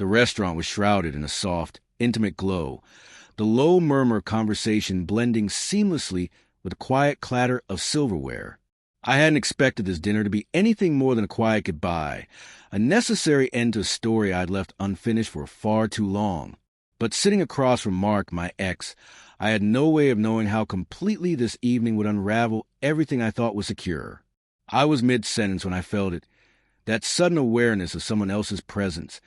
The restaurant was shrouded in a soft, intimate glow, the low murmur of conversation blending seamlessly with the quiet clatter of silverware. I hadn't expected this dinner to be anything more than a quiet goodbye, a necessary end to a story I'd left unfinished for far too long. But sitting across from Mark, my ex, I had no way of knowing how completely this evening would unravel everything I thought was secure. I was mid-sentence when I felt it, that sudden awareness of someone else's presence.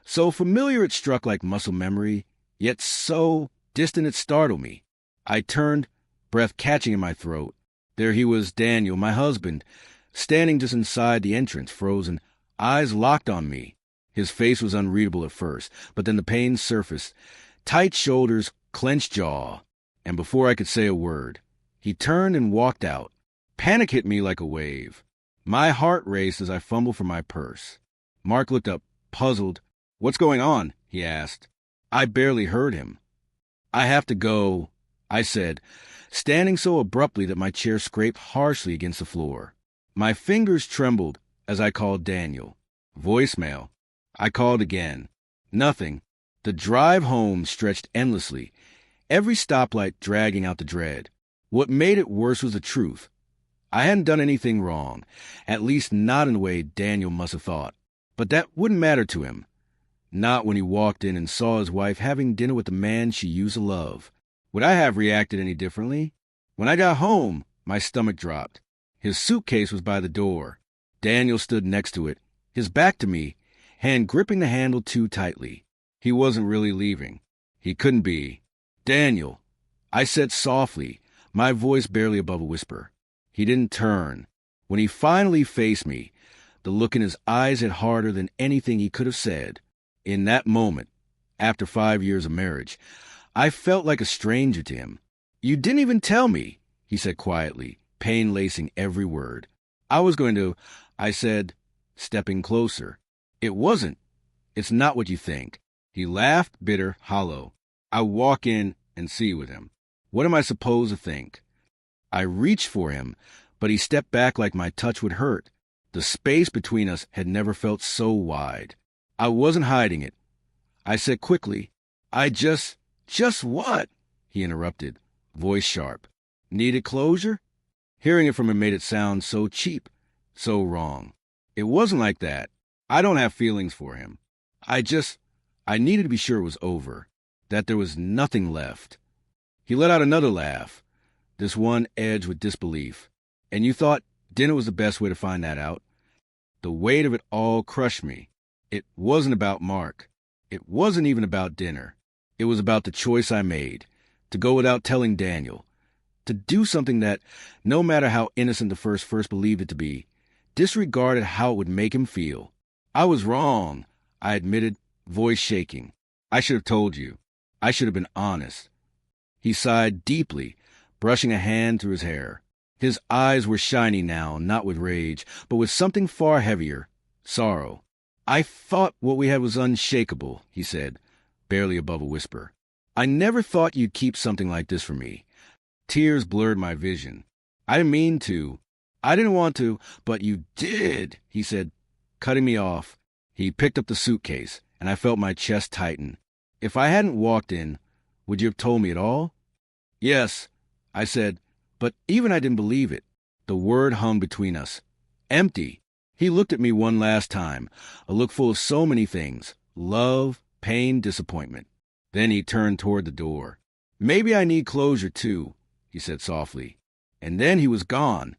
So familiar it struck like muscle memory, yet so distant it startled me. I turned, breath catching in my throat. There he was, Daniel, my husband, standing just inside the entrance, frozen, eyes locked on me. His face was unreadable at first, but then the pain surfaced. Tight shoulders, clenched jaw, and before I could say a word, he turned and walked out. Panic hit me like a wave. My heart raced as I fumbled for my purse. Mark looked up, puzzled. "What's going on?" he asked. I barely heard him. "I have to go," I said, standing so abruptly that my chair scraped harshly against the floor. My fingers trembled as I called Daniel. Voicemail. I called again. Nothing. The drive home stretched endlessly, every stoplight dragging out the dread. What made it worse was the truth. I hadn't done anything wrong, at least not in the way Daniel must have thought. But that wouldn't matter to him. Not when he walked in and saw his wife having dinner with the man she used to love. Would I have reacted any differently? When I got home, my stomach dropped. His suitcase was by the door. Daniel stood next to it, his back to me, hand gripping the handle too tightly. He wasn't really leaving. He couldn't be. "Daniel," I said softly, my voice barely above a whisper. He didn't turn. When he finally faced me, the look in his eyes hit harder than anything he could have said. In that moment, after 5 years of marriage, I felt like a stranger to him. "You didn't even tell me," he said quietly, pain lacing every word. "I was going to," I said, stepping closer. "It wasn't. It's not what you think." He laughed, bitter, hollow. I walk in and see with him. What am I supposed to think? I reached for him, but he stepped back like my touch would hurt. The space between us had never felt so wide. I wasn't hiding it. I said quickly, "I just what?" He interrupted, voice sharp. "Needed closure?" Hearing it from him made it sound so cheap, so wrong. It wasn't like that. I don't have feelings for him. I needed to be sure it was over, that there was nothing left. He let out another laugh, this one edged with disbelief. "And you thought dinner was the best way to find that out?" The weight of it all crushed me. It wasn't about Mark. It wasn't even about dinner. It was about the choice I made, to go without telling Daniel, to do something that, no matter how innocent the first believed it to be, disregarded how it would make him feel. I was wrong, I admitted, voice shaking. I should have told you. I should have been honest. He sighed deeply, brushing a hand through his hair. His eyes were shiny now, not with rage, but with something far heavier, sorrow. "I thought what we had was unshakable," he said, barely above a whisper. "I never thought you'd keep something like this from me." Tears blurred my vision. "I didn't mean to. I didn't want to, but you did," he said, cutting me off. He picked up the suitcase, and I felt my chest tighten. "If I hadn't walked in, would you have told me at all?" "Yes," I said, but even I didn't believe it. The word hung between us. Empty. He looked at me one last time, a look full of so many things, love, pain, disappointment. Then he turned toward the door. "Maybe I need closure, too," he said softly. And then he was gone.